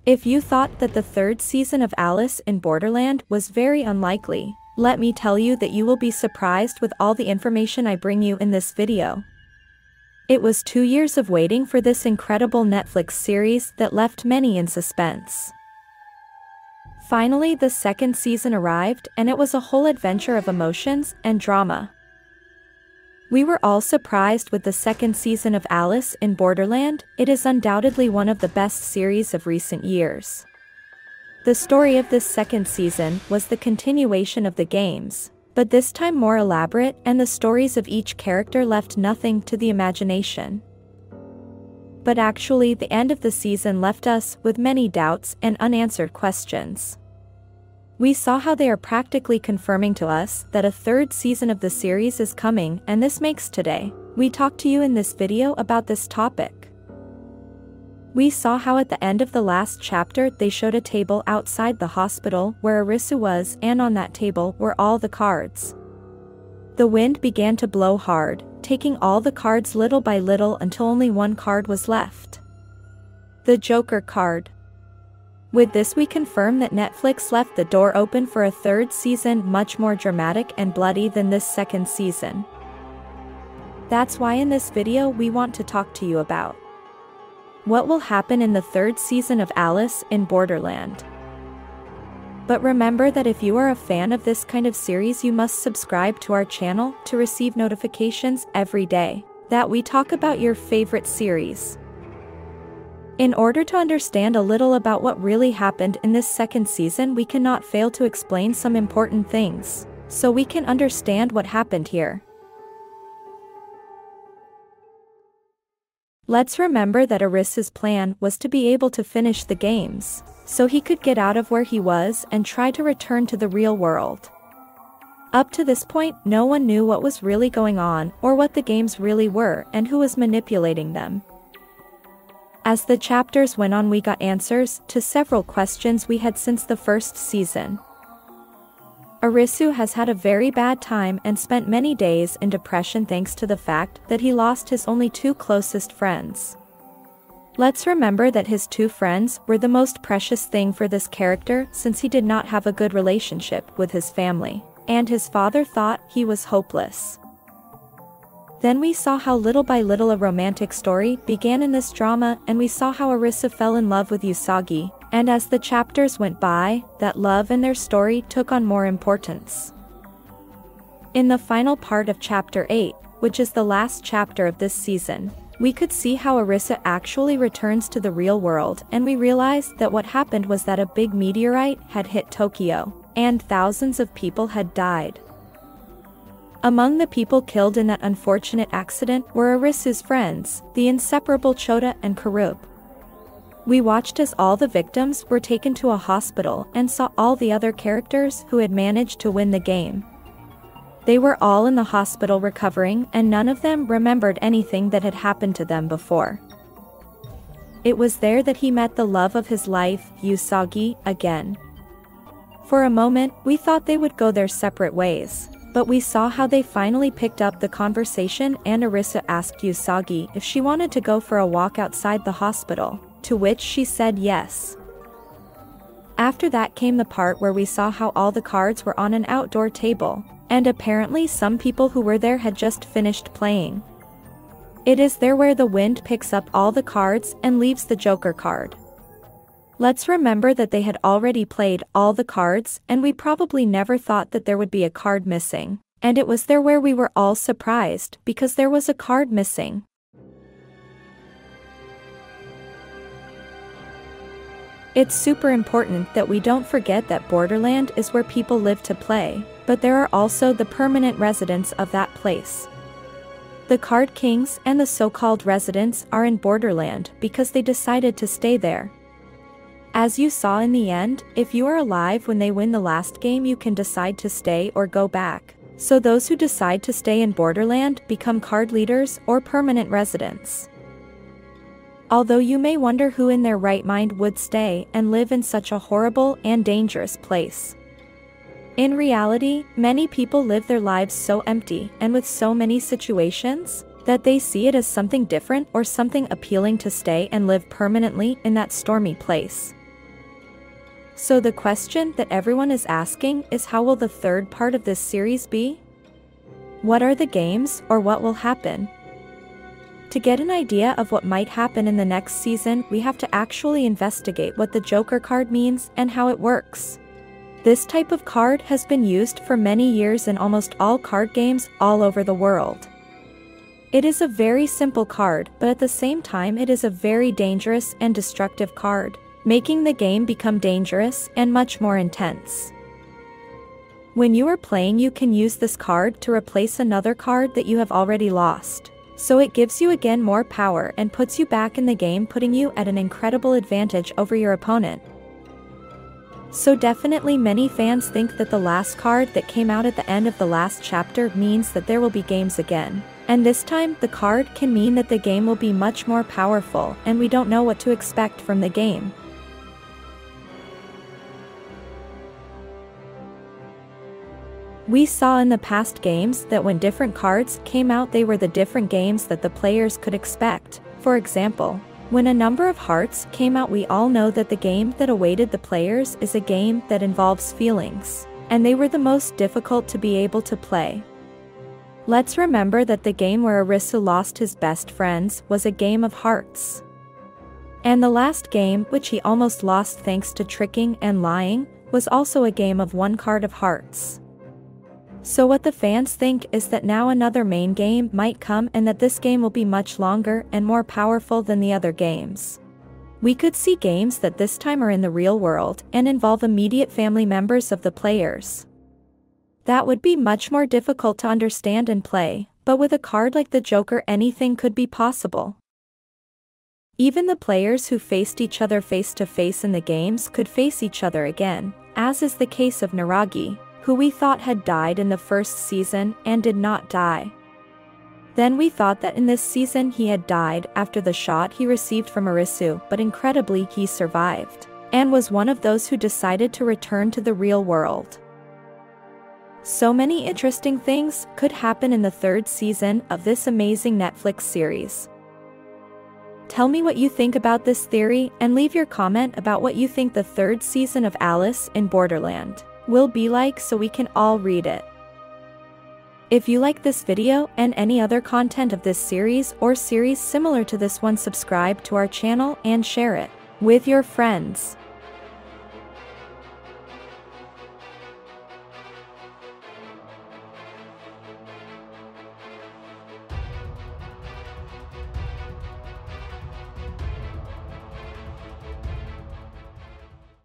If you thought that the third season of Alice in Borderland was very unlikely, let me tell you that you will be surprised with all the information I bring you in this video. It was 2 years of waiting for this incredible Netflix series that left many in suspense. Finally, the second season arrived, and it was a whole adventure of emotions and drama. We were all surprised with the second season of Alice in Borderland. It is undoubtedly one of the best series of recent years. The story of this second season was the continuation of the games, but this time more elaborate, and the stories of each character left nothing to the imagination. But actually, the end of the season left us with many doubts and unanswered questions. We saw how they are practically confirming to us that a third season of the series is coming, and this makes today we talk to you in this video about this topic. We saw how at the end of the last chapter they showed a table outside the hospital where Arisu was, and on that table were all the cards. The wind began to blow hard, taking all the cards little by little until only one card was left. The Joker card. With this we confirm that Netflix left the door open for a third season much more dramatic and bloody than this second season. That's why in this video we want to talk to you about what will happen in the third season of Alice in Borderland. But remember that if you are a fan of this kind of series, you must subscribe to our channel to receive notifications every day that we talk about your favorite series. In order to understand a little about what really happened in this second season, we cannot fail to explain some important things, so we can understand what happened here. Let's remember that Arisu's plan was to be able to finish the games, so he could get out of where he was and try to return to the real world. Up to this point, no one knew what was really going on or what the games really were and who was manipulating them. As the chapters went on, we got answers to several questions we had since the first season. Arisu has had a very bad time and spent many days in depression thanks to the fact that he lost his only 2 closest friends. Let's remember that his 2 friends were the most precious thing for this character, since he did not have a good relationship with his family, and his father thought he was hopeless. Then we saw how little by little a romantic story began in this drama, and we saw how Arisu fell in love with Usagi, and as the chapters went by, that love and their story took on more importance. In the final part of chapter 8, which is the last chapter of this season, we could see how Arisu actually returns to the real world, and we realized that what happened was that a big meteorite had hit Tokyo, and thousands of people had died. Among the people killed in that unfortunate accident were Arisu's friends, the inseparable Chota and Karub. We watched as all the victims were taken to a hospital and saw all the other characters who had managed to win the game. They were all in the hospital recovering, and none of them remembered anything that had happened to them before. It was there that he met the love of his life, Usagi, again. For a moment, we thought they would go their separate ways. But we saw how they finally picked up the conversation, and Arisu asked Usagi if she wanted to go for a walk outside the hospital, to which she said yes. After that came the part where we saw how all the cards were on an outdoor table, and apparently some people who were there had just finished playing. It is there where the wind picks up all the cards and leaves the Joker card. Let's remember that they had already played all the cards, and we probably never thought that there would be a card missing, and it was there where we were all surprised, because there was a card missing. It's super important that we don't forget that Borderland is where people live to play, but there are also the permanent residents of that place. The Card Kings and the so-called residents are in Borderland because they decided to stay there. As you saw in the end, if you are alive when they win the last game, you can decide to stay or go back. So those who decide to stay in Borderland become card leaders or permanent residents. Although you may wonder who in their right mind would stay and live in such a horrible and dangerous place. In reality, many people live their lives so empty and with so many situations that they see it as something different or something appealing to stay and live permanently in that stormy place. So the question that everyone is asking is, how will the third part of this series be? What are the games, or what will happen? To get an idea of what might happen in the next season, we have to actually investigate what the Joker card means and how it works. This type of card has been used for many years in almost all card games all over the world. It is a very simple card, but at the same time it is a very dangerous and destructive card, making the game become dangerous and much more intense. When you are playing, you can use this card to replace another card that you have already lost. So it gives you again more power and puts you back in the game, putting you at an incredible advantage over your opponent. So definitely many fans think that the last card that came out at the end of the last chapter means that there will be games again. And this time, the card can mean that the game will be much more powerful, and we don't know what to expect from the game. We saw in the past games that when different cards came out, they were the different games that the players could expect. For example, when a number of hearts came out, we all know that the game that awaited the players is a game that involves feelings, and they were the most difficult to be able to play. Let's remember that the game where Arisu lost his best friends was a game of hearts. And the last game, which he almost lost thanks to tricking and lying, was also a game of one card of hearts. So what the fans think is that now another main game might come, and that this game will be much longer and more powerful than the other games. We could see games that this time are in the real world and involve immediate family members of the players. That would be much more difficult to understand and play, but with a card like the Joker, anything could be possible. Even the players who faced each other face to face in the games could face each other again, as is the case of Naragi, who we thought had died in the first season and did not die. Then we thought that in this season he had died after the shot he received from Arisu, but incredibly he survived, and was one of those who decided to return to the real world. So many interesting things could happen in the third season of this amazing Netflix series. Tell me what you think about this theory, and leave your comment about what you think the third season of Alice in Borderland will be like, so we can all read it. If you like this video and any other content of this series or series similar to this one, subscribe to our channel and share it with your friends.